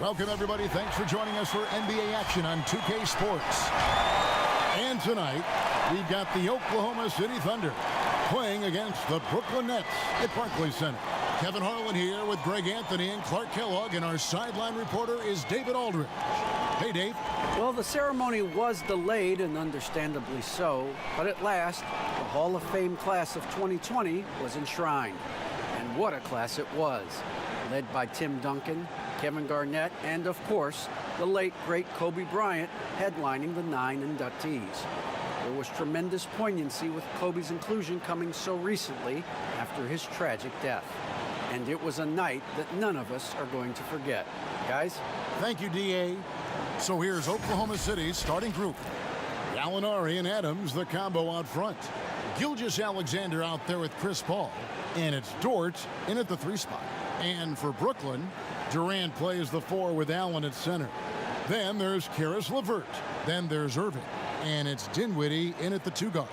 Welcome, everybody. Thanks for joining us for NBA action on 2K Sports. And tonight, we've got the Oklahoma City Thunder playing against the Brooklyn Nets at Barclays Center. Kevin Harlan here with Greg Anthony and Clark Kellogg, and our sideline reporter is David Aldridge. Hey, Dave. Well, the ceremony was delayed, and understandably so, but at last, the Hall of Fame class of 2020 was enshrined. And what a class it was, led by Tim Duncan, Kevin Garnett, and of course, the late, great Kobe Bryant headlining the 9 inductees. There was tremendous poignancy with Kobe's inclusion coming so recently after his tragic death. And it was a night that none of us are going to forget. Guys? Thank you, D.A. So here's Oklahoma City's starting group. Gallinari and Adams, the combo out front. Gilgeous-Alexander out there with Chris Paul. And it's Dort in at the 3 spot. And for Brooklyn, Durant plays the 4 with Allen at center. Then there's Karis LeVert. Then there's Irving. And it's Dinwiddie in at the 2 guard.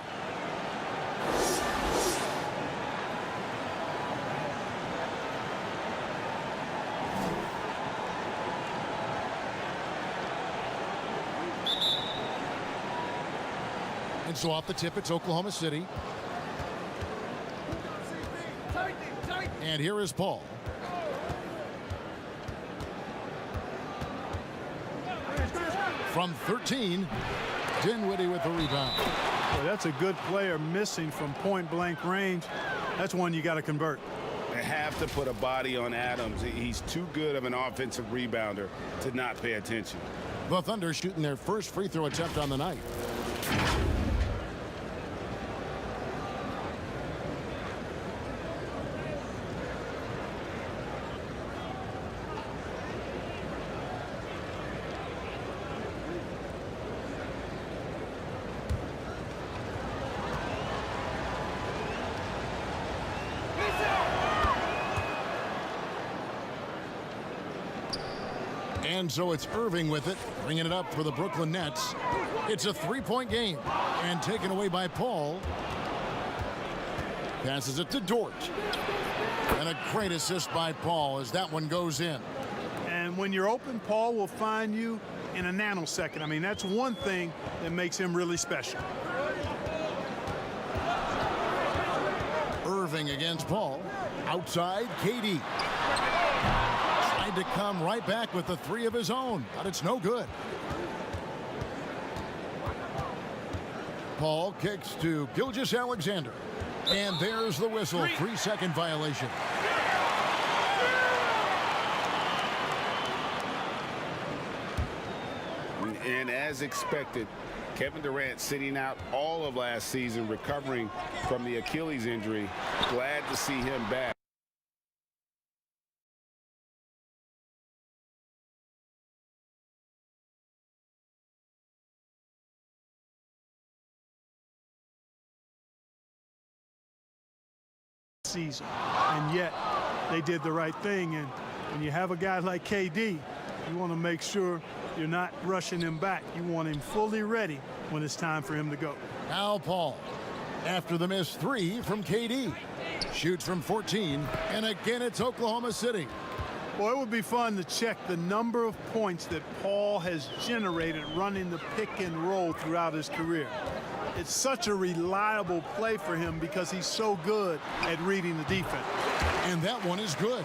And so off the tip, it's Oklahoma City. And here is Paul. From 13, Dinwiddie with the rebound. Well, that's a good player missing from point-blank range. That's one you got to convert. They have to put a body on Adams. He's too good of an offensive rebounder to not pay attention. The Thunder shooting their first free throw attempt on the night. And so it's Irving with it, bringing it up for the Brooklyn Nets. It's a 3-point game, and taken away by Paul. Passes it to Dort. And a great assist by Paul as that one goes in. And when you're open, Paul will find you in a nanosecond. I mean, that's one thing that makes him really special. Irving against Paul. Outside, KD. To come right back with the 3 of his own, but it's no good. Paul kicks to Gilgeous-Alexander, and there's the whistle. 3-second violation. And as expected, Kevin Durant sitting out all of last season, recovering from the Achilles injury. Glad to see him back. Season, and yet they did the right thing. And when you have a guy like KD, you want to make sure you're not rushing him back. You want him fully ready when it's time for him to go. Now Paul, after the missed 3 from KD, shoots from 14, and again it's Oklahoma City. Well, it would be fun to check the number of points that Paul has generated running the pick and roll throughout his career. It's such a reliable play for him because he's so good at reading the defense. And that one is good.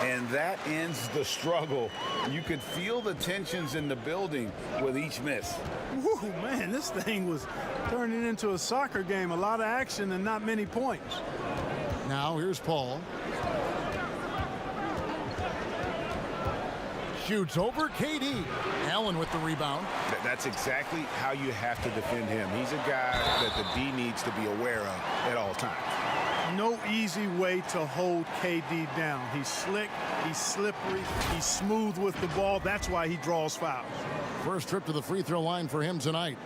And that ends the struggle. You could feel the tensions in the building with each miss. Woo, man, this thing was turning into a soccer game. A lot of action and not many points. Now here's Paul. Shoots over KD. Allen with the rebound. That's exactly how you have to defend him. He's a guy that the D needs to be aware of at all times. No easy way to hold KD down. He's slick, he's slippery, he's smooth with the ball. That's why he draws fouls. First trip to the free throw line for him tonight.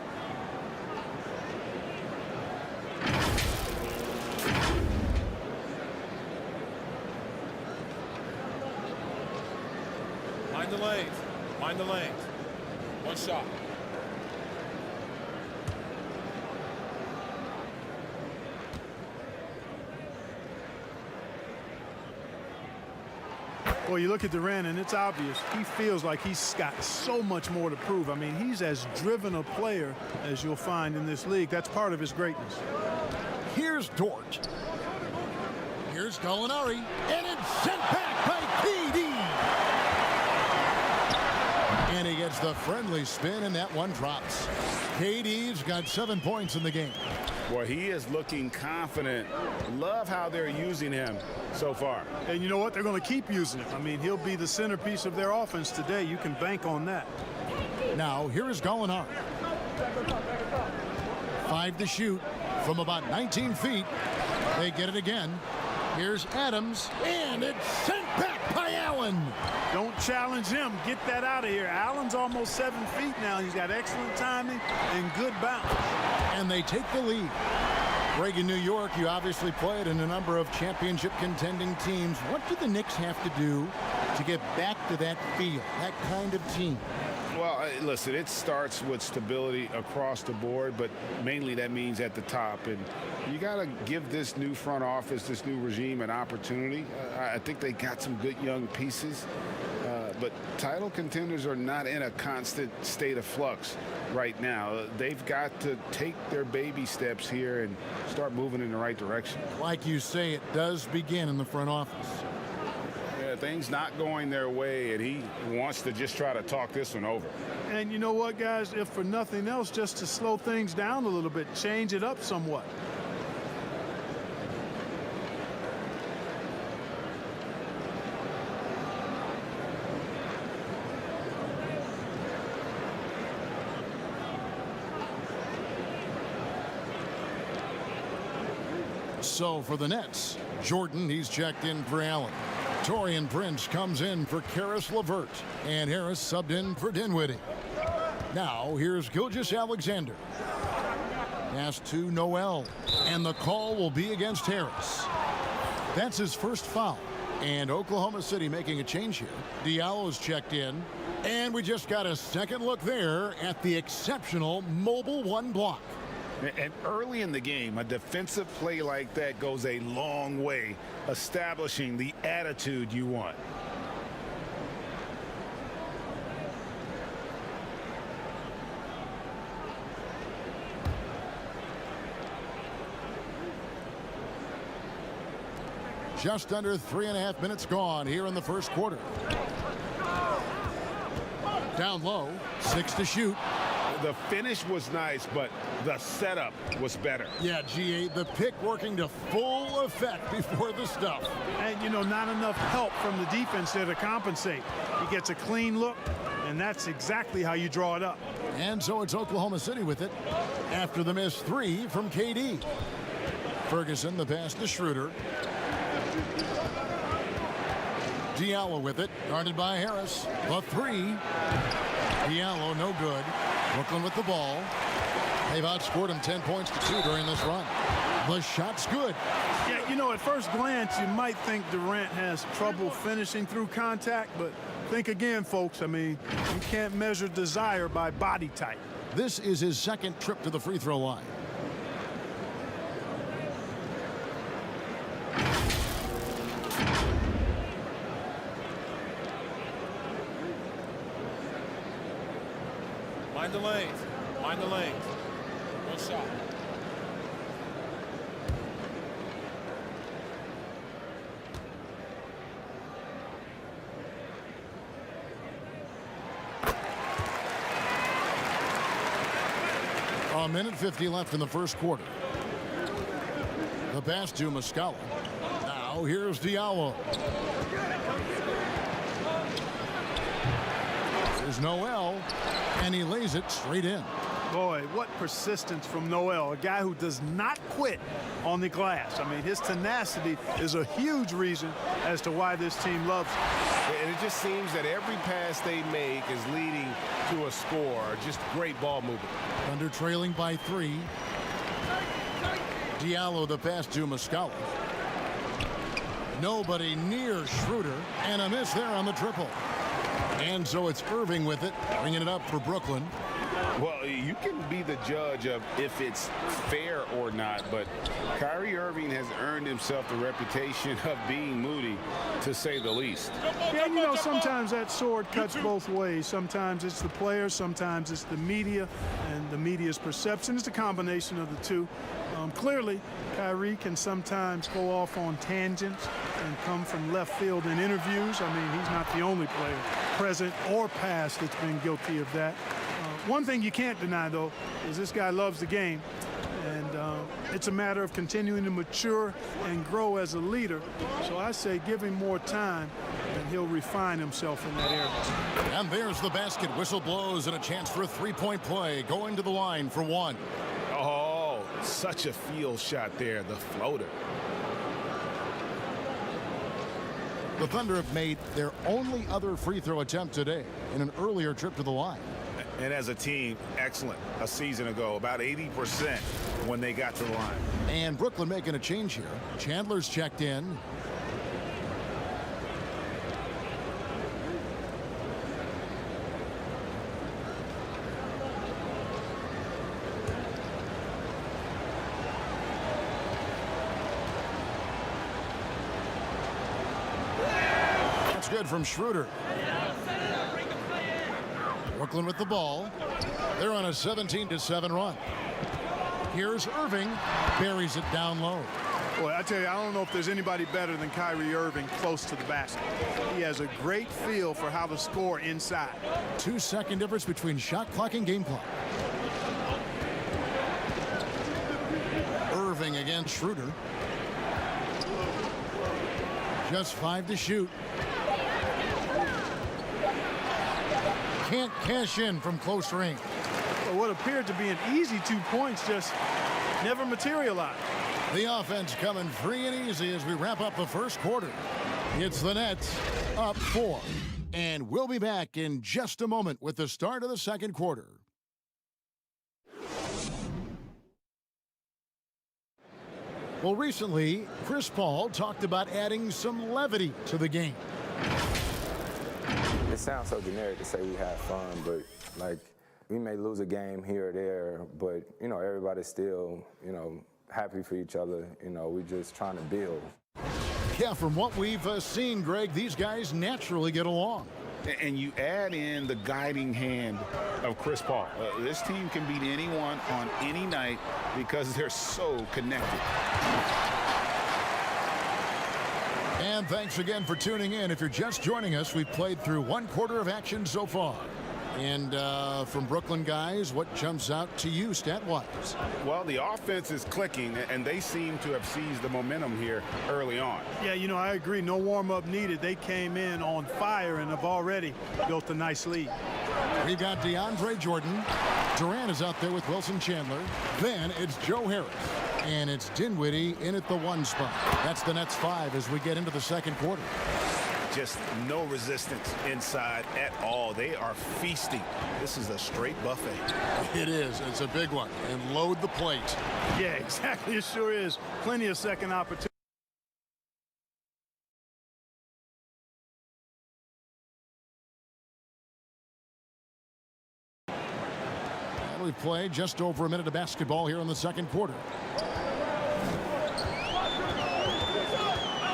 Mind the lanes. Mind the lanes. One shot. Well, you look at Durant, and it's obvious he feels like he's got so much more to prove. I mean, he's as driven a player as you'll find in this league. That's part of his greatness. Here's Dort. Here's Gallinari, and it's sent back by KD. And he gets the friendly spin, and that one drops. KD's got 7 points in the game. Well, he is looking confident. Love how they're using him so far. And you know what? They're going to keep using him. I mean, he'll be the centerpiece of their offense today. You can bank on that. Now, here is Gallinari. 5 to shoot from about 19 feet. They get it again. Here's Adams, and it's sent back by Allen. Don't challenge him. Get that out of here. Allen's almost 7 feet now. He's got excellent timing and good bounce. And they take the lead. Greg, in New York, you obviously played in a number of championship contending teams. What do the Knicks have to do to get back to that feel, that kind of team? Well, listen, it starts with stability across the board, but mainly that means at the top. And you got to give this new front office, this new regime, an opportunity. I think they got some good young pieces, but title contenders are not in a constant state of flux right now. They've got to take their baby steps here and start moving in the right direction. Like you say, it does begin in the front office. Things not going their way, and he wants to just try to talk this one over. And you know what, guys? If for nothing else, just to slow things down a little bit, change it up somewhat. So for the Nets, Jordan, he's checked in for Allen. Taurean Prince comes in for Karis LeVert, and Harris subbed in for Dinwiddie. Now here's Gilgeous-Alexander. Pass to Noel, and the call will be against Harris. That's his first foul, and Oklahoma City making a change here. Diallo's checked in, and we just got a second look there at the exceptional mobile one block. And early in the game, a defensive play like that goes a long way, establishing the attitude you want. Just under 3.5 minutes gone here in the first quarter. Down low, 6 to shoot. The finish was nice, but the setup was better. Yeah, G8, the pick working to full effect before the stuff. And, you know, not enough help from the defense there to compensate. He gets a clean look, and that's exactly how you draw it up. And so it's Oklahoma City with it after the missed 3 from KD. Ferguson, the pass to Schroeder. Diallo with it, guarded by Harris. The 3. Diallo, no good. Brooklyn with the ball. They've outscored him 10 points to 2 during this run. The shot's good. Yeah, you know, at first glance, you might think Durant has trouble finishing through contact, but think again, folks. I mean, you can't measure desire by body type. This is his second trip to the free throw line. Mind the lanes. Mind the lanes. Good shot. A minute 50 left in the first quarter. The pass to Muscala. Now here's Diallo. There's Noel, and he lays it straight in. Boy, what persistence from Noel, a guy who does not quit on the glass. I mean, his tenacity is a huge reason as to why this team loves him. And it just seems that every pass they make is leading to a score. Just great ball movement. Thunder trailing by 3. Diallo, the pass to Muscala. Nobody near Schroeder, and a miss there on the triple. And so it's Irving with it, bringing it up for Brooklyn. Well, you can be the judge of if it's fair or not, but Kyrie Irving has earned himself the reputation of being moody, to say the least. Yeah, and you know, sometimes that sword cuts both ways. Sometimes it's the player, sometimes it's the media, and the media's perception. It's a combination of the two. Clearly, Kyrie can sometimes go off on tangents and come from left field in interviews. I mean, he's not the only player, present or past, that's been guilty of that. One thing you can't deny, though, is this guy loves the game, and it's a matter of continuing to mature and grow as a leader. So I say give him more time, and he'll refine himself in that area. And there's the basket. Whistle blows and a chance for a three-point play. Going to the line for one. Oh, such a field shot there, the floater. The Thunder have made their only other free throw attempt today in an earlier trip to the line. And as a team, excellent. A season ago, about 80% when they got to the line. And Brooklyn making a change here. Chandler's checked in. That's good from Schroeder. Brooklyn with the ball. They're on a 17-7 run. Here's Irving. Buries it down low. Boy, I tell you, I don't know if there's anybody better than Kyrie Irving close to the basket. He has a great feel for how to score inside. 2-second difference between shot clock and game clock. Irving against Schroeder. Just 5 to shoot. Can't cash in from close range. But what appeared to be an easy 2 points just never materialized. The offense coming free and easy as we wrap up the first quarter. It's the Nets up 4. And we'll be back in just a moment with the start of the second quarter. Well, recently, Chris Paul talked about adding some levity to the game. It sounds so generic to say we have fun, but like we may lose a game here or there, but you know, everybody's still, you know, happy for each other. You know, we just trying to build. Yeah, from what we've seen, Greg, these guys naturally get along. And you add in the guiding hand of Chris Paul. This team can beat anyone on any night because they're so connected. And thanks again for tuning in. If you're just joining us, we've played through 1 quarter of action so far. And from Brooklyn guys, what jumps out to you stat-wise? Well, the offense is clicking, and they seem to have seized the momentum here early on. Yeah, you know, I agree. No warm-up needed. They came in on fire and have already built a nice lead. We've got DeAndre Jordan. Durant is out there with Wilson Chandler. Then it's Joe Harris. And it's Dinwiddie in at the 1 spot. That's the Nets 5 as we get into the second quarter. Just no resistance inside at all. They are feasting. This is a straight buffet. It is. It's a big one. And load the plate. Yeah, exactly. It sure is. Plenty of second opportunity. We've played just over a minute of basketball here in the second quarter.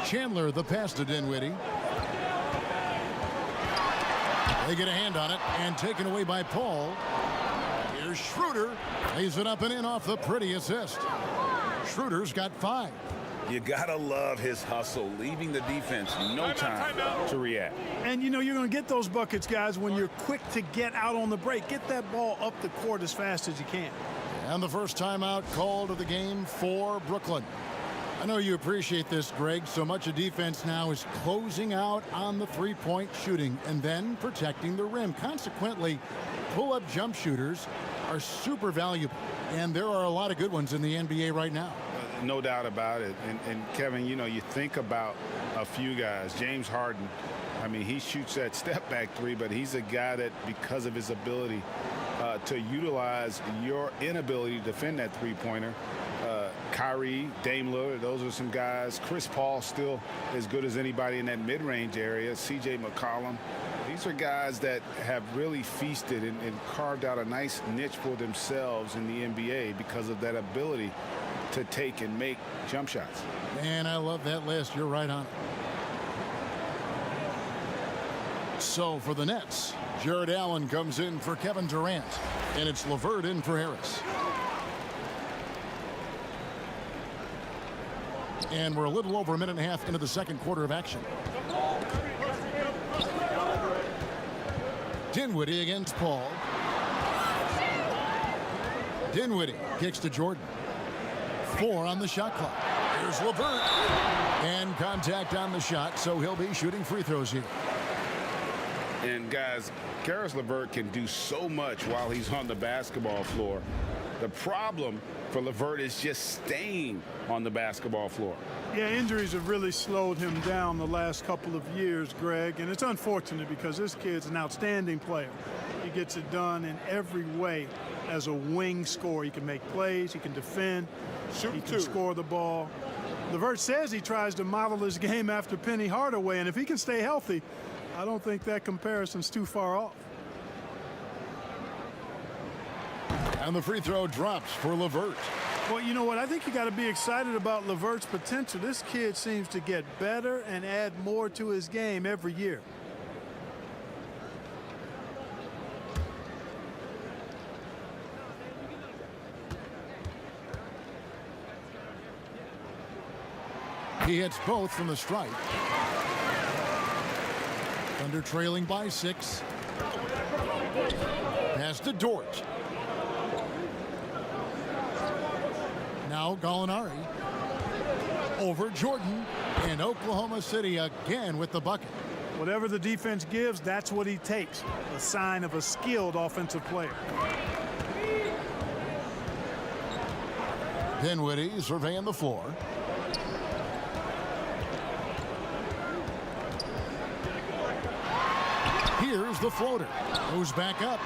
Chandler, the pass to Dinwiddie. They get a hand on it and taken away by Paul. Here's Schroeder. Lays it up and in off the pretty assist. Schroeder's got 5. You gotta love his hustle, leaving the defense no time to react. And you know, you're going to get those buckets, guys, when you're quick to get out on the break. Get that ball up the court as fast as you can. And the first timeout called of the game for Brooklyn. I know you appreciate this, Greg. So much of defense now is closing out on the three-point shooting and then protecting the rim. Consequently, pull-up jump shooters are super valuable. And there are a lot of good ones in the NBA right now. No doubt about it. And Kevin, you know, you think about a few guys. James Harden, I mean, he shoots that step-back 3, but he's a guy that, because of his ability to utilize your inability to defend that three-pointer, Kyrie, Dame Lillard, those are some guys. Chris Paul still as good as anybody in that mid-range area. C.J. McCollum. These are guys that have really feasted and carved out a nice niche for themselves in the NBA because of that ability to take and make jump shots. And I love that list. You're right on it. So for the Nets, Jared Allen comes in for Kevin Durant, and it's LeVert in for Harris. And we're a little over a minute and a half into the second quarter of action. Dinwiddie against Paul. Dinwiddie kicks to Jordan. 4 on the shot clock. Here's LeVert. And contact on the shot, so he'll be shooting free throws here. And guys, Karis LeVert can do so much while he's on the basketball floor. The problem for LeVert is just staying on the basketball floor. Yeah, injuries have really slowed him down the last couple of years, Greg, and it's unfortunate because this kid's an outstanding player. He gets it done in every way as a wing scorer. He can make plays, he can defend, he can score the ball. LeVert says he tries to model his game after Penny Hardaway, and if he can stay healthy, I don't think that comparison's too far off. And the free throw drops for LeVert. Well, you know what? I think you got to be excited about LeVert's potential. This kid seems to get better and add more to his game every year. He hits both from the stripe. Thunder trailing by 6. Pass to Dort. Now Gallinari over Jordan, and Oklahoma City again with the bucket. Whatever the defense gives, that's what he takes. A sign of a skilled offensive player. Dinwiddie surveying the floor. Here's the floater. Goes back up.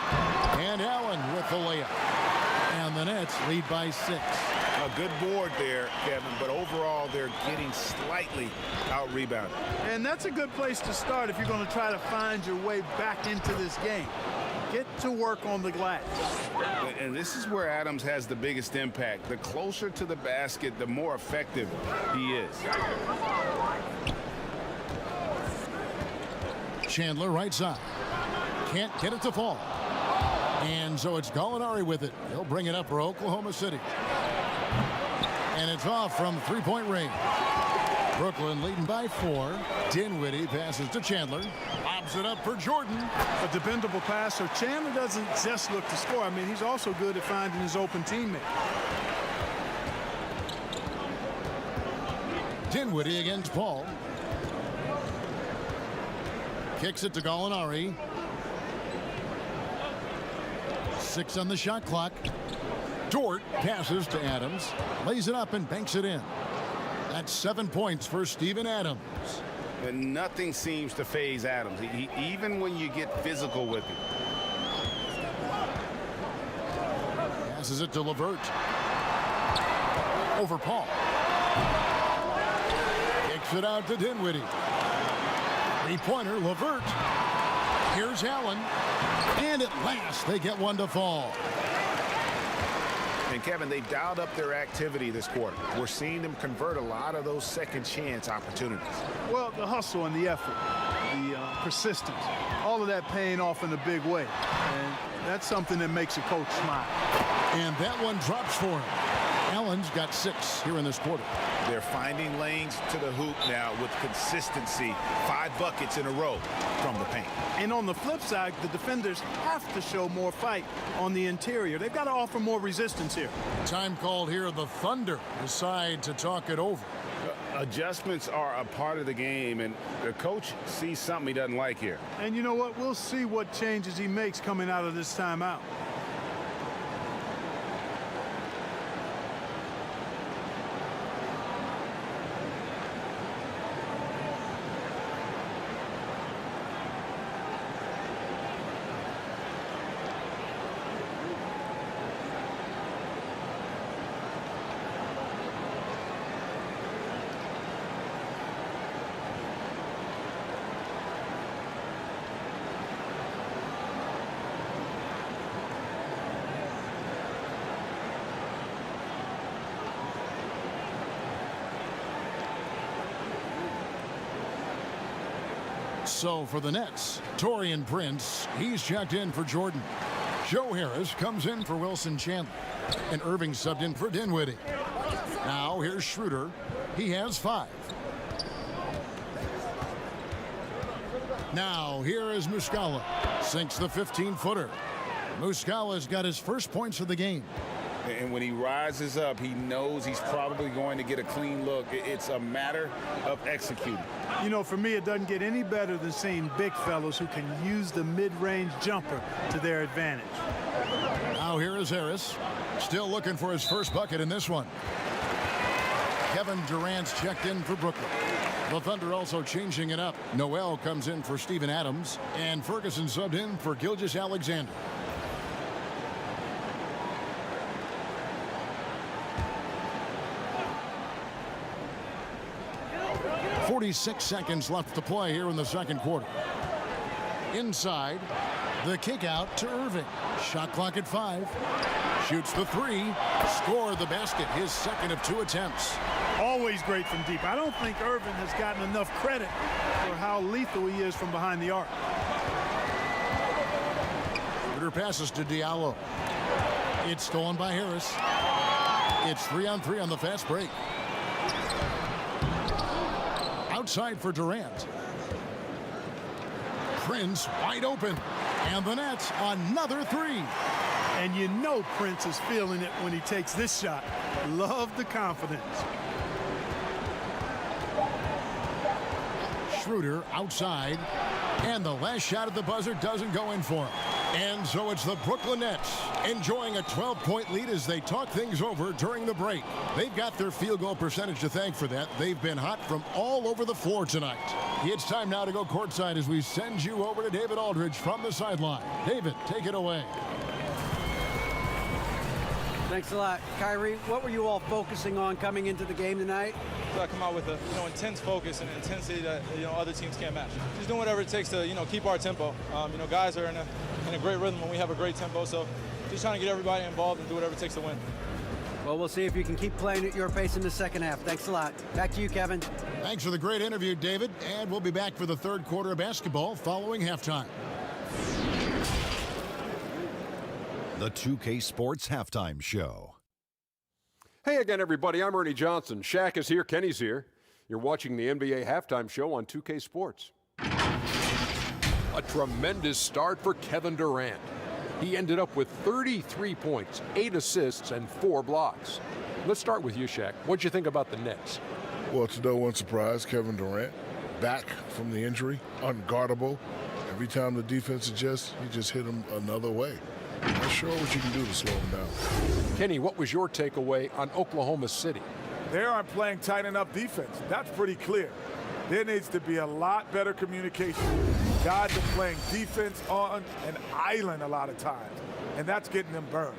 And Allen with the layup. And the Nets lead by 6. A good board there, Kevin, but overall they're getting slightly out-rebounded. And that's a good place to start if you're going to try to find your way back into this game. Get to work on the glass. And this is where Adams has the biggest impact. The closer to the basket, the more effective he is. Chandler right side. Can't get it to fall. And so it's Gallinari with it. He'll bring it up for Oklahoma City. And it's off from three-point range. Brooklyn leading by 4. Dinwiddie passes to Chandler. Lobs it up for Jordan. A dependable passer. Chandler doesn't just look to score. I mean, he's also good at finding his open teammate. Dinwiddie against Paul. Kicks it to Gallinari. 6 on the shot clock. Dort passes to Adams. Lays it up and banks it in. That's 7 points for Steven Adams. And nothing seems to faze Adams, even when you get physical with him. Passes it to LeVert. Over Paul. Kicks it out to Dinwiddie. Three-pointer, LeVert. Here's Allen. And at last, they get one to fall. And Kevin, they've dialed up their activity this quarter. We're seeing them convert a lot of those second chance opportunities. Well, the hustle and the effort, the persistence, all of that paying off in a big way. And that's something that makes a coach smile. And that one drops for him. Allen's got 6 here in this quarter. They're finding lanes to the hoop now with consistency. 5 buckets in a row from the paint. And on the flip side, the defenders have to show more fight on the interior. They've got to offer more resistance here. Time called here. The Thunder decide to talk it over. Adjustments are a part of the game, and the coach sees something he doesn't like here. And you know what? We'll see what changes he makes coming out of this timeout. So for the Nets, Taurean Prince, he's checked in for Jordan. Joe Harris comes in for Wilson Chandler. And Irving subbed in for Dinwiddie. Now here's Schroeder. He has 5. Now here is Muscala. Sinks the 15-footer. Muscala's got his first points of the game. And when he rises up, he knows he's probably going to get a clean look. It's a matter of executing. You know, for me, it doesn't get any better than seeing big fellows who can use the mid-range jumper to their advantage. Now here is Harris. Still looking for his first bucket in this one. Kevin Durant's checked in for Brooklyn. The Thunder also changing it up. Noel comes in for Steven Adams. And Ferguson subbed in for Gilgeous-Alexander. 46 seconds left to play here in the second quarter. Inside, the kick out to Irving. Shot clock at 5. Shoots the 3. Score the basket, his second of 2 attempts. Always great from deep. I don't think Irving has gotten enough credit for how lethal he is from behind the arc. Schroeder passes to Diallo. It's stolen by Harris. It's 3-on-3 on the fast break. Outside for Durant. Prince wide open. And the Nets, another 3. And you know Prince is feeling it when he takes this shot. Love the confidence. Schroeder outside. And the last shot at the buzzer doesn't go in for him. And so it's the Brooklyn Nets enjoying a 12-point lead as they talk things over during the break. They've got their field goal percentage to thank for that. They've been hot from all over the floor tonight. It's time now to go courtside as we send you over to David Aldridge from the sideline. David, take it away. Thanks a lot. Kyrie, what were you all focusing on coming into the game tonight? So I come out with a intense focus and intensity that other teams can't match. Just doing whatever it takes to keep our tempo. Guys are in a great rhythm when we have a great tempo. So just trying to get everybody involved and do whatever it takes to win. Well, we'll see if you can keep playing at your pace in the second half. Thanks a lot. Back to you, Kevin. Thanks for the great interview, David. And we'll be back for the third quarter of basketball following halftime. The 2K Sports Halftime Show. Hey again, everybody. I'm Ernie Johnson. Shaq is here. Kenny's here. You're watching the NBA Halftime Show on 2K Sports. A tremendous start for Kevin Durant. He ended up with 33 points, 8 assists, and 4 blocks. Let's start with you, Shaq. What'd you think about the Nets? Well, it's no one surprise. Kevin Durant, back from the injury, unguardable. Every time the defense adjusts, you just hit him another way. Not sure what you can do to slow him down. Kenny, what was your takeaway on Oklahoma City? They aren't playing tight enough defense. That's pretty clear. There needs to be a lot better communication. Guys are playing defense on an island a lot of times, and that's getting them burned.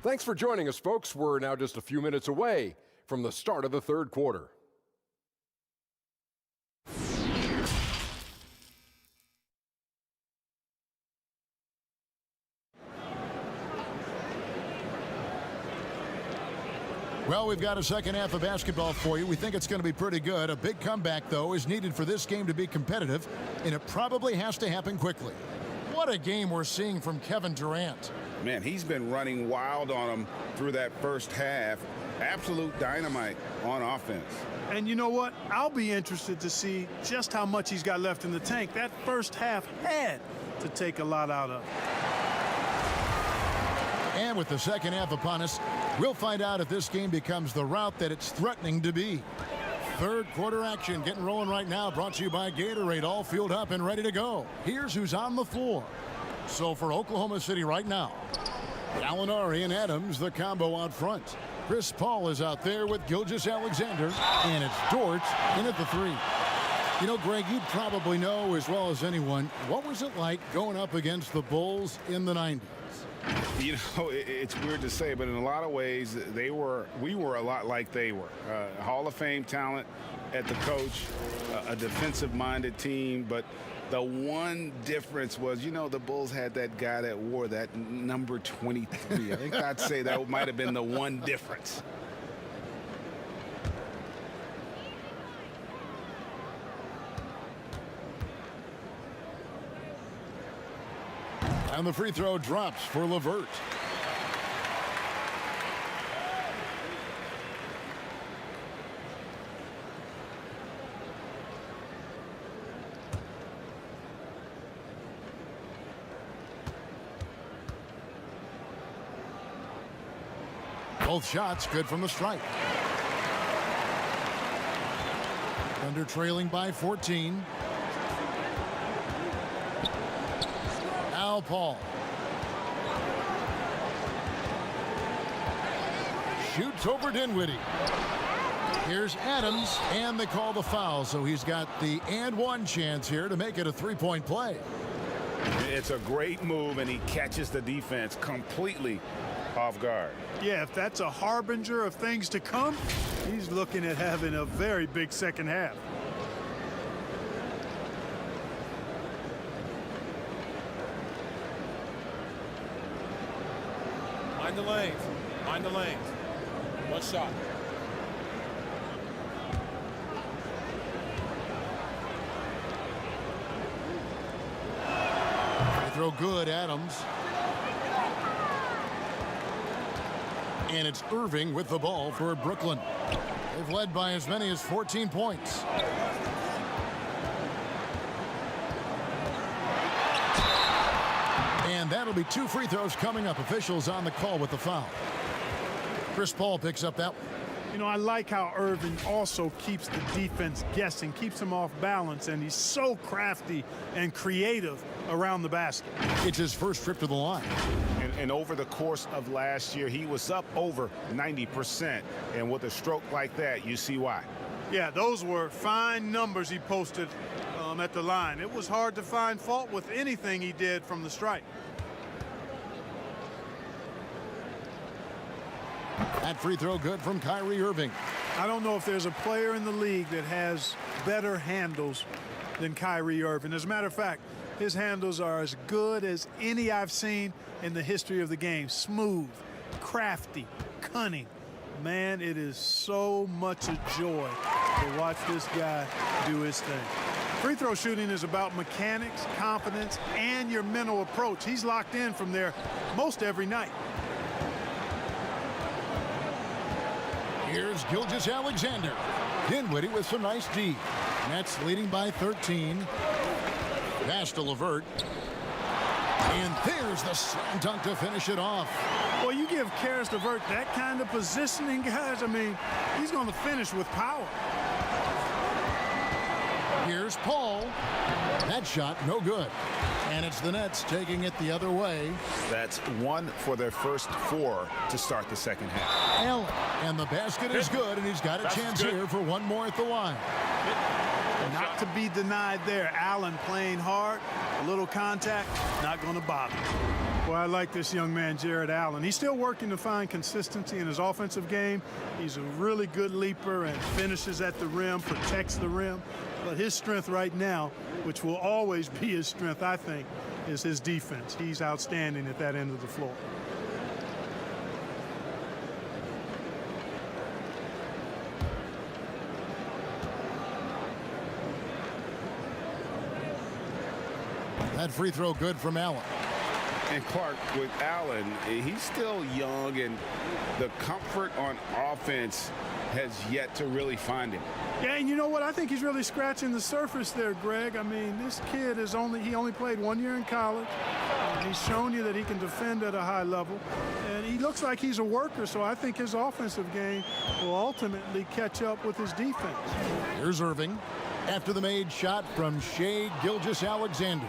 Thanks for joining us, folks. We're now just a few minutes away from the start of the third quarter. Well, we've got a second half of basketball for you. We think it's going to be pretty good. A big comeback, though, is needed for this game to be competitive, and it probably has to happen quickly. What a game we're seeing from Kevin Durant. Man, he's been running wild on him through that first half. Absolute dynamite on offense. And you know what? I'll be interested to see just how much he's got left in the tank. That first half had to take a lot out of. And with the second half upon us, we'll find out if this game becomes the route that it's threatening to be. Third quarter action getting rolling right now, brought to you by Gatorade, all fueled up and ready to go. Here's who's on the floor. So for Oklahoma City right now, Gallinari and Adams, the combo out front. Chris Paul is out there with Gilgeous-Alexander, and it's Dort in at the 3. You know, Greg, you probably know as well as anyone, what was it like going up against the Bulls in the 90s? You know, it's weird to say, but in a lot of ways, we were a lot like they were. Hall of Fame talent at the coach, a defensive-minded team, but the one difference was, the Bulls had that guy that wore that number 23. I think I'd say that might have been the one difference. And the free throw drops for LeVert. Both shots good from the stripe. Thunder trailing by 14. Now Paul. Shoots over Dinwiddie. Here's Adams, and they call the foul, so he's got the and one chance here to make it a three-point play. It's a great move, and he catches the defense completely off guard. Yeah, if that's a harbinger of things to come, he's looking at having a very big second half. Mind the lanes. Mind the lanes. One shot. They throw good, Adams. And it's Irving with the ball for Brooklyn. They've led by as many as 14 points. And that'll be 2 free throws coming up. Officials on the call with the foul. Chris Paul picks up that one. You know, I like how Irving also keeps the defense guessing, keeps them off balance, and he's so crafty and creative around the basket. It's his first trip to the line. And over the course of last year, he was up over 90%. And with a stroke like that, you see why. Yeah, those were fine numbers he posted at the line. It was hard to find fault with anything he did from the stripe. That free throw good from Kyrie Irving. I don't know if there's a player in the league that has better handles than Kyrie Irving. As a matter of fact, his handles are as good as any I've seen in the history of the game. Smooth, crafty, cunning. Man, it is so much a joy to watch this guy do his thing. Free throw shooting is about mechanics, confidence, and your mental approach. He's locked in from there most every night. Here's Gilgeous-Alexander. Dinwiddie with some nice D. Nets leading by 13. Pass to LeVert. And there's the slam dunk to finish it off. Well, you give Karis LeVert that kind of positioning, guys. I mean, he's going to finish with power. Here's Paul. That shot no good. And it's the Nets taking it the other way. That's 1 for their first 4 to start the second half. Allen. And the basket is good, and he's got a chance here for one more at the line. Not to be denied there. Allen playing hard. A little contact, not going to bother. Well, I like this young man, Jared Allen. He's still working to find consistency in his offensive game. He's a really good leaper and finishes at the rim, protects the rim. But his strength right now, which will always be his strength, I think, is his defense. He's outstanding at that end of the floor. That free throw good from Allen. And Clark, with Allen, he's still young, and the comfort on offense has yet to really find him. Yeah, and you know what? I think he's really scratching the surface there, Greg. I mean, this kid he only played 1 year in college. He's shown you that he can defend at a high level. And he looks like he's a worker, so I think his offensive game will ultimately catch up with his defense. Here's Irving after the made shot from Shai Gilgeous-Alexander.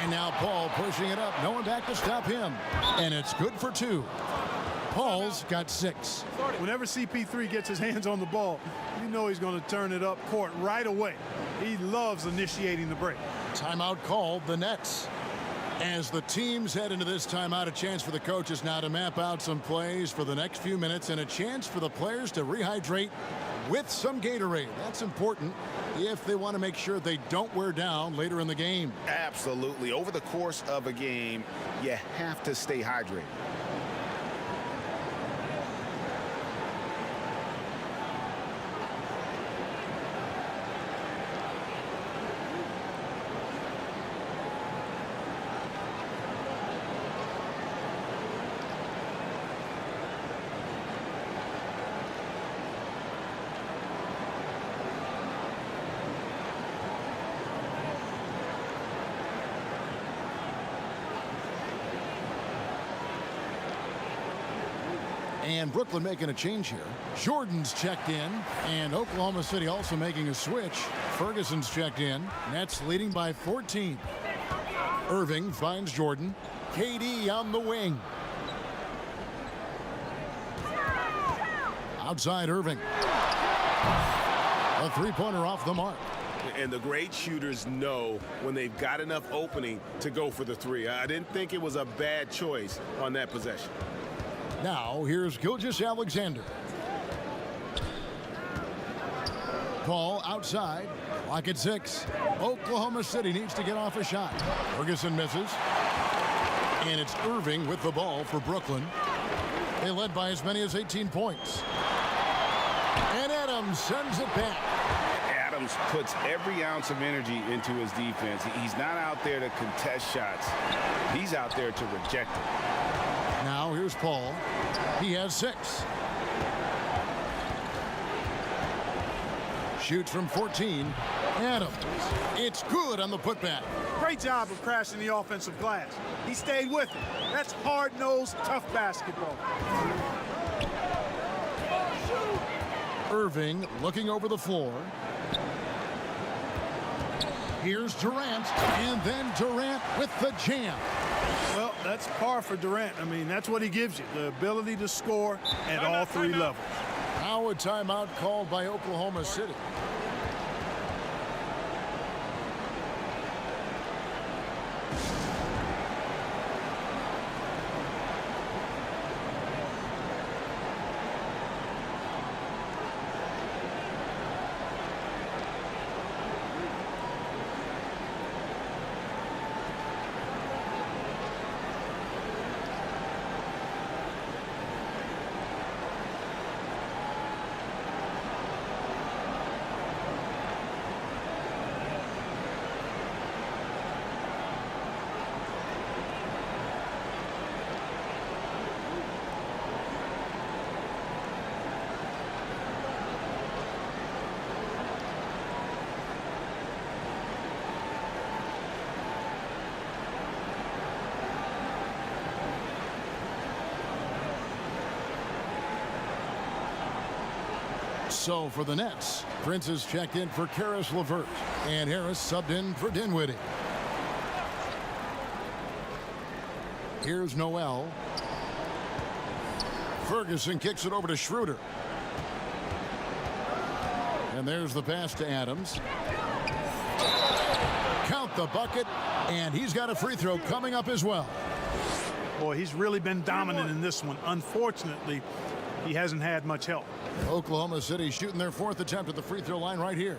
And now Paul pushing it up. No one back to stop him. And it's good for 2. Paul's got 6. Whenever CP3 gets his hands on the ball, you know he's going to turn it up court right away. He loves initiating the break. Timeout called, the Nets. As the teams head into this timeout, a chance for the coaches now to map out some plays for the next few minutes and a chance for the players to rehydrate with some Gatorade. That's important if they want to make sure they don't wear down later in the game. Absolutely. Over the course of a game, you have to stay hydrated. And Brooklyn making a change here. Jordan's checked in, and Oklahoma City also making a switch. Ferguson's checked in. Nets leading by 14. Irving finds Jordan. KD on the wing. Outside Irving. A three-pointer off the mark. And the great shooters know when they've got enough opening to go for the three. I didn't think it was a bad choice on that possession. Now, here's Gilgeous-Alexander. Paul outside. Clock at 6. Oklahoma City needs to get off a shot. Ferguson misses. And it's Irving with the ball for Brooklyn. They led by as many as 18 points. And Adams sends it back. Adams puts every ounce of energy into his defense. He's not out there to contest shots. He's out there to reject them. Now here's Paul. He has 6. Shoots from 14. Adams. It's good on the putback. Great job of crashing the offensive glass. He stayed with it. That's hard-nosed, tough basketball. Irving looking over the floor. Here's Durant, and then Durant with the jam. Well, that's par for Durant. I mean, that's what he gives you, the ability to score at all three levels. Now a timeout called by Oklahoma City. So for the Nets, Prince is checked in for Karis LeVert, and Harris subbed in for Dinwiddie. Here's Noel. Ferguson kicks it over to Schroeder. And there's the pass to Adams. Count the bucket, and he's got a free throw coming up as well. Boy, he's really been dominant in this one. Unfortunately, he hasn't had much help. Oklahoma City shooting their 4th attempt at the free throw line right here.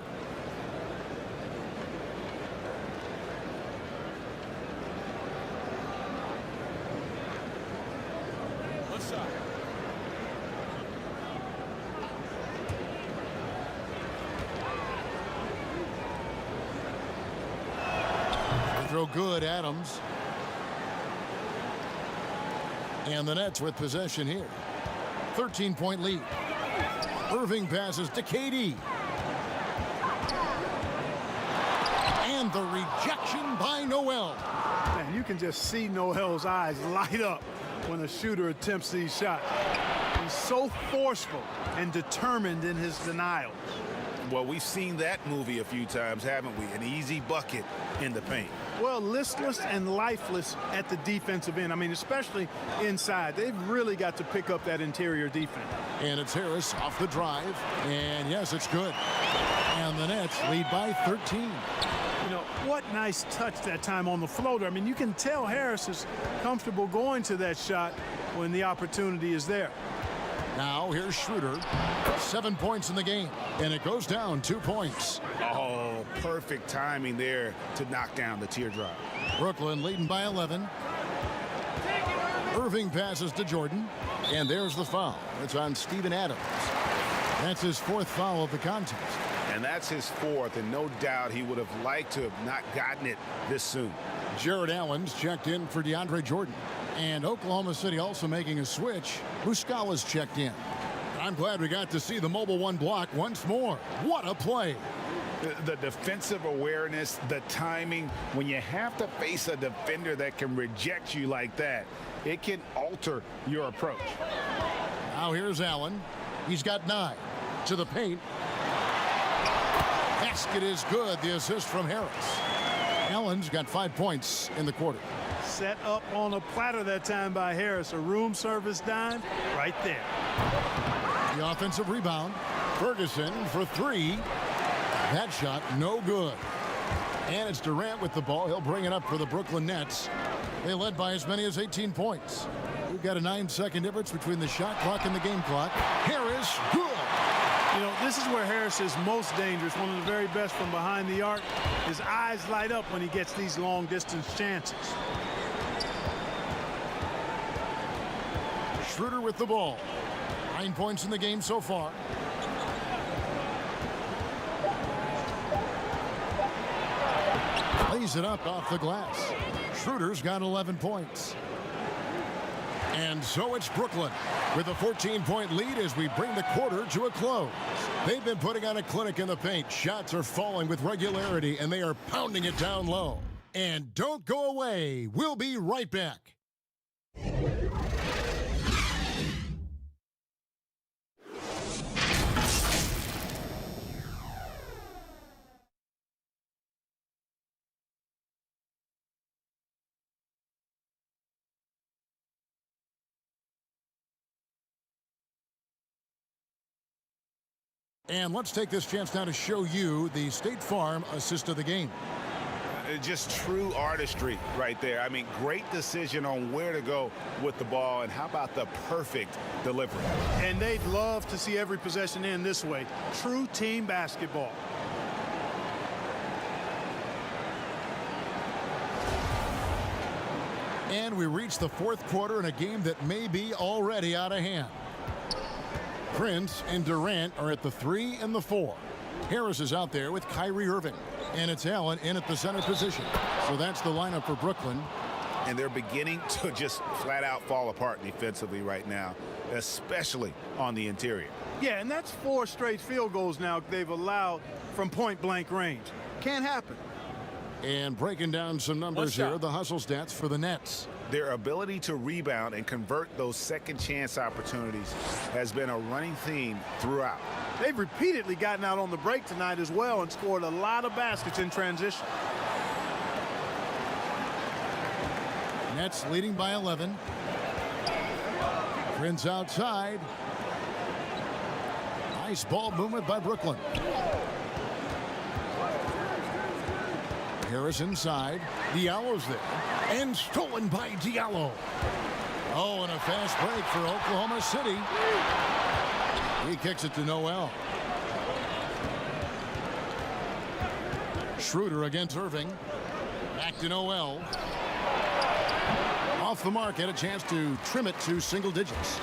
Free throw good, Adams. And the Nets with possession here. 13-point lead. Irving passes to KD. And the rejection by Noel. And you can just see Noel's eyes light up when a shooter attempts these shots. He's so forceful and determined in his denial. Well, we've seen that movie a few times, haven't we? An easy bucket in the paint. Well, listless and lifeless at the defensive end. I mean, especially inside. They've really got to pick up that interior defense. And it's Harris off the drive. And yes, it's good. And the Nets lead by 13. You know, what nice touch that time on the floater. I mean, you can tell Harris is comfortable going to that shot when the opportunity is there. Now here's Schroeder. 7 points in the game. And it goes down 2 points. Oh, perfect timing there to knock down the teardrop. Brooklyn leading by 11. Irving passes to Jordan. And there's the foul. It's on Steven Adams. That's his 4th foul of the contest. And that's his 4th, and no doubt he would have liked to have not gotten it this soon. Jared Allen's checked in for DeAndre Jordan. And Oklahoma City also making a switch. Muscala's checked in. I'm glad we got to see the mobile 1 block once more. What a play. The defensive awareness, the timing, when you have to face a defender that can reject you like that, it can alter your approach. Now here's Allen. He's got 9. To the paint. Basket is good. The assist from Harris. Allen's got 5 points in the quarter. Set up on a platter that time by Harris. A room service dime right there. The offensive rebound. Ferguson for 3. That shot no good. And it's Durant with the ball. He'll bring it up for the Brooklyn Nets. They led by as many as 18 points. We've got a 9-second difference between the shot clock and the game clock. Harris, good. You know, this is where Harris is most dangerous, one of the very best from behind the arc. His eyes light up when he gets these long-distance chances. Schroeder with the ball. 9 points in the game so far. Lays it up off the glass. Schroeder's got 11 points. And so it's Brooklyn with a 14-point lead as we bring the quarter to a close. They've been putting on a clinic in the paint. Shots are falling with regularity, and they are pounding it down low. And don't go away. We'll be right back. And let's take this chance now to show you the State Farm assist of the game. Just true artistry right there. I mean, great decision on where to go with the ball, and how about the perfect delivery? And they'd love to see every possession end this way. True team basketball. And we reach the fourth quarter in a game that may be already out of hand. Prince and Durant are at the 3 and the 4. Harris is out there with Kyrie Irving. And it's Allen in at the center position. So that's the lineup for Brooklyn. And they're beginning to just flat out fall apart defensively right now, especially on the interior. Yeah, and that's 4 straight field goals now they've allowed from point-blank range. Can't happen. And breaking down some numbers here, the hustle stats for the Nets. Their ability to rebound and convert those second chance opportunities has been a running theme throughout. They've repeatedly gotten out on the break tonight as well and scored a lot of baskets in transition. Nets leading by 11. Prince outside. Nice ball movement by Brooklyn. Harris inside. Diallo's there. And stolen by Diallo. Oh, and a fast break for Oklahoma City. He kicks it to Noel. Schroeder against Irving. Back to Noel. Off the mark, had a chance to trim it to single digits.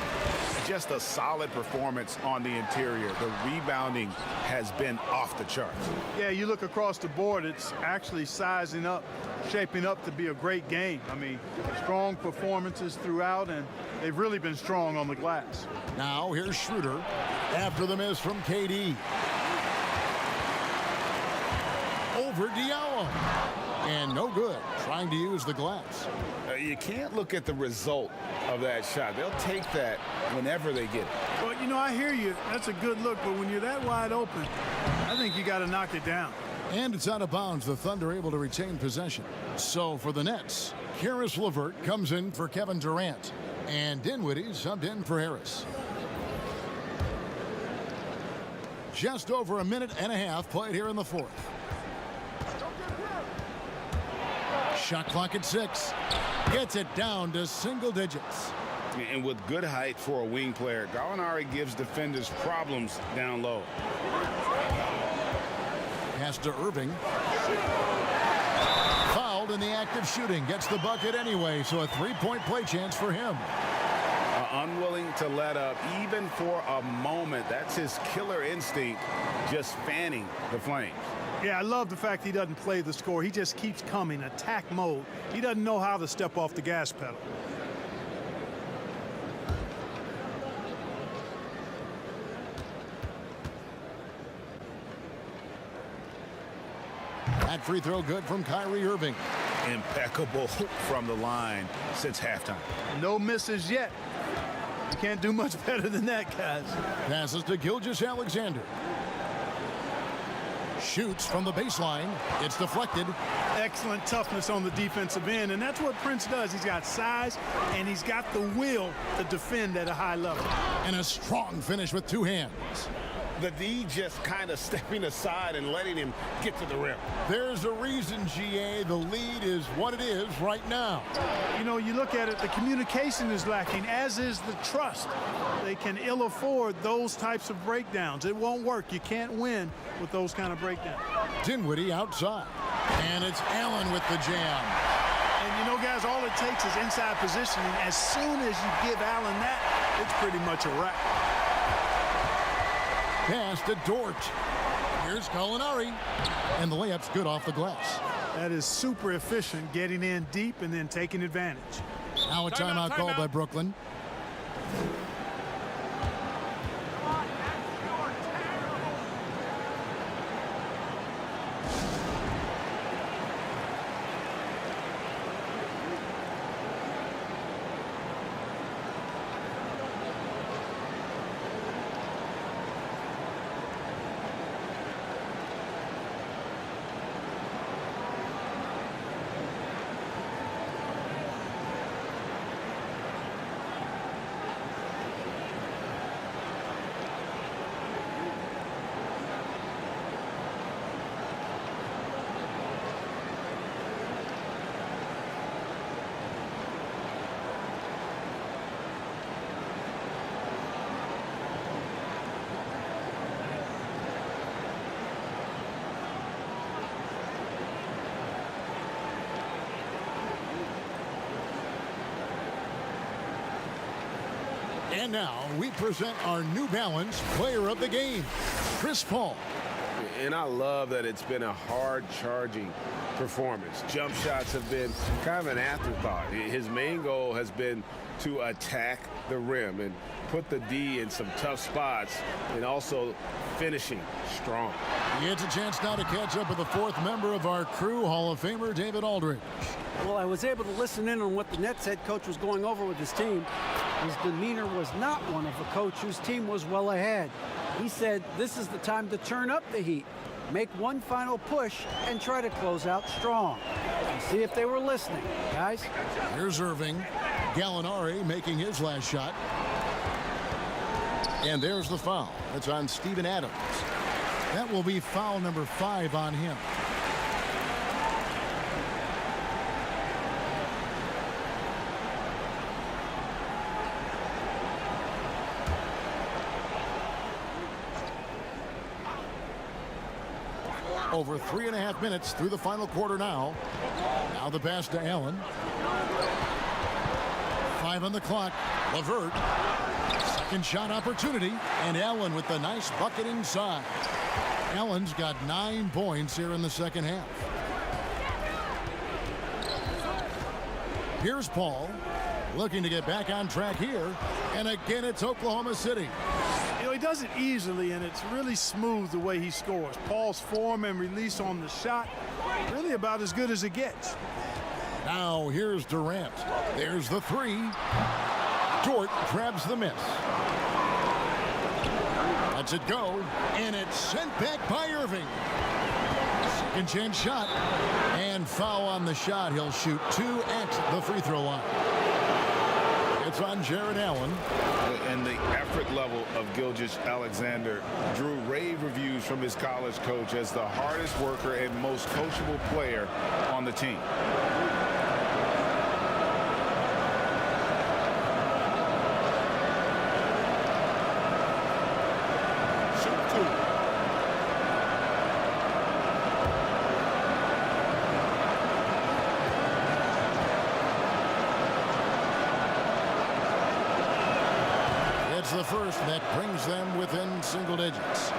Just a solid performance on the interior. The rebounding has been off the charts. Yeah, you look across the board, it's actually sizing up, shaping up to be a great game. I mean, strong performances throughout, and they've really been strong on the glass. Now here's Schroeder after the miss from KD. Over Diallo. And no good, trying to use the glass. You can't look at the result of that shot. They'll take that whenever they get it. Well, you know, I hear you. That's a good look, but when you're that wide open, I think you got to knock it down. And it's out of bounds. The Thunder able to retain possession. So for the Nets, Karis LeVert comes in for Kevin Durant. And Dinwiddie subbed in for Harris. Just over a minute and a half played here in the fourth. Shot clock at 6. Gets it down to single digits. And with good height for a wing player, Gallinari gives defenders problems down low. Pass to Irving. Fouled in the act of shooting. Gets the bucket anyway, so a 3-point play chance for him. Unwilling to let up even for a moment. That's his killer instinct, just fanning the flames. Yeah, I love the fact he doesn't play the score. He just keeps coming, attack mode. He doesn't know how to step off the gas pedal. That free throw good from Kyrie Irving. Impeccable from the line since halftime. No misses yet. You can't do much better than that, guys. Passes to Gilgeous-Alexander. Shoots from the baseline. It's deflected. Excellent toughness on the defensive end, and that's what Prince does. He's got size, and he's got the will to defend at a high level. And a strong finish with two hands. The D just kind of stepping aside and letting him get to the rim. There's a reason, GA, the lead is what it is right now. You know, you look at it, the communication is lacking, as is the trust. They can ill afford those types of breakdowns. It won't work. You can't win with those kind of breakdowns. Dinwiddie outside. And it's Allen with the jam. And you know, guys, all it takes is inside positioning. As soon as you give Allen that, it's pretty much a wrap. Pass to Dort. Here's Gallinari. And the layup's good off the glass. That is super efficient, getting in deep and then taking advantage. Now a timeout called by Brooklyn. And now we present our New Balance Player of the Game, Chris Paul. And I love that it's been a hard-charging performance. Jump shots have been kind of an afterthought. His main goal has been to attack the rim and put the D in some tough spots, and also finishing strong. He gets a chance now to catch up with the fourth member of our crew, Hall of Famer David Aldridge. Well, I was able to listen in on what the Nets head coach was going over with his team. His demeanor was not one of a coach whose team was well ahead. He said this is the time to turn up the heat, make one final push, and try to close out strong. And see if they were listening, guys. Here's Irving. Gallinari making his last shot. And there's the foul. It's on Steven Adams. That will be foul number 5 on him. Over 3.5 minutes through the final quarter now. Now the pass to Allen. 5 on the clock. LeVert. Second shot opportunity. And Allen with the nice bucket inside. Allen's got 9 points here in the second half. Here's Paul. Looking to get back on track here. And again, it's Oklahoma City. You know, he does it easily, and it's really smooth the way he scores. Paul's form and release on the shot, really about as good as it gets. Now here's Durant. There's the 3. Dort grabs the miss. Lets it go, and it's sent back by Irving. Second chance shot, and foul on the shot. He'll shoot 2 at the free throw line. It's on Jared Allen. And the effort level of Gilgeous-Alexander drew rave reviews from his college coach as the hardest worker and most coachable player on the team. The first that brings them within single digits.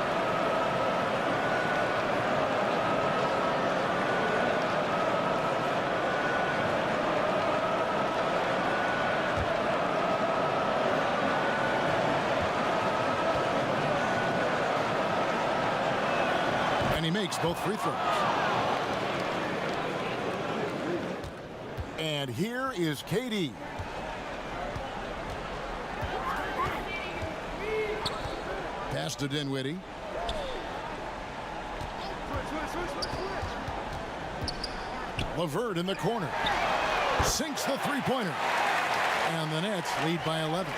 And he makes both free throws. And here is KD. Pass to Dinwiddie. LeVert in the corner. Sinks the three-pointer. And the Nets lead by 11.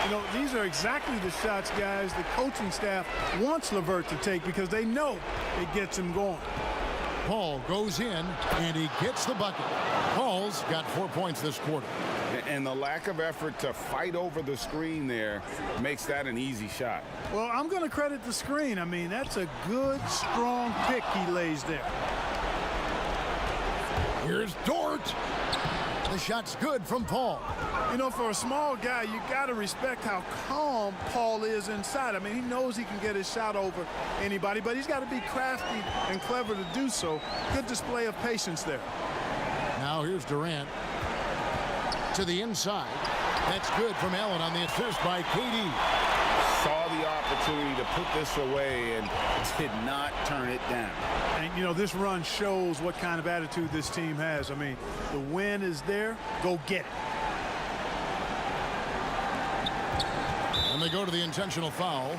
You know, these are exactly the shots, guys, the coaching staff wants LeVert to take because they know it gets him going. Paul goes in, and he gets the bucket. Paul's got 4 points this quarter. And the lack of effort to fight over the screen there makes that an easy shot. Well, I'm going to credit the screen. I mean, that's a good, strong pick he lays there. Here's Dort. The shot's good from Paul. You know, for a small guy, you got to respect how calm Paul is inside. I mean, he knows he can get his shot over anybody, but he's got to be crafty and clever to do so. Good display of patience there. Now here's Durant to the inside. That's good from Allen on the assist by KD. Saw the opportunity to put this away and did not turn it down. And, you know, this run shows what kind of attitude this team has. I mean, the win is there. Go get it. And they go to the intentional foul.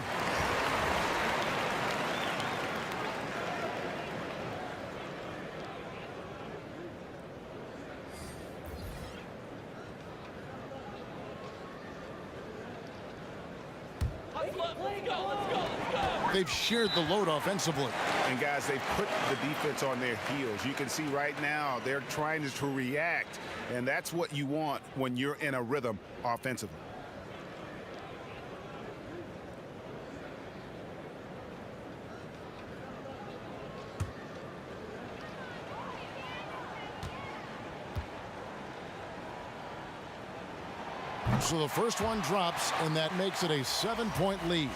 They've shared the load offensively. And guys, they've put the defense on their heels. You can see right now they're trying to react, and that's what you want when you're in a rhythm offensively. So the first one drops, and that makes it a 7-point lead.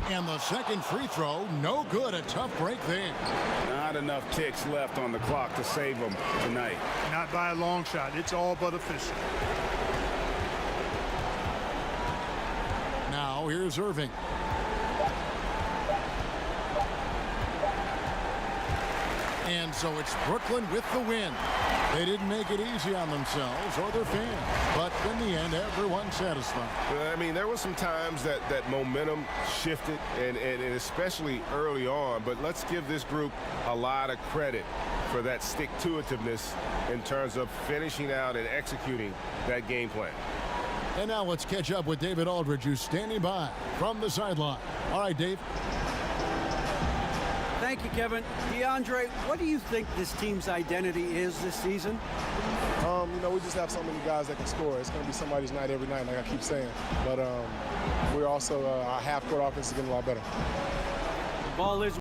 And the second free throw, no good. A tough break there. Not enough ticks left on the clock to save them tonight. Not by a long shot. It's all but official. Now here's Irving. And so it's Brooklyn with the win. They didn't make it easy on themselves or their fans, but in the end, everyone's satisfied. I mean, there were some times that momentum shifted, and especially early on, but let's give this group a lot of credit for that stick-to-itiveness in terms of finishing out and executing that game plan. And now let's catch up with David Aldridge, who's standing by from the sideline. All right, Dave. Thank you, Kevin. DeAndre, what do you think this team's identity is this season? You know, we just have so many guys that can score. It's going to be somebody's night every night, like I keep saying. But we're also, our half-court offense is getting a lot better. The ball is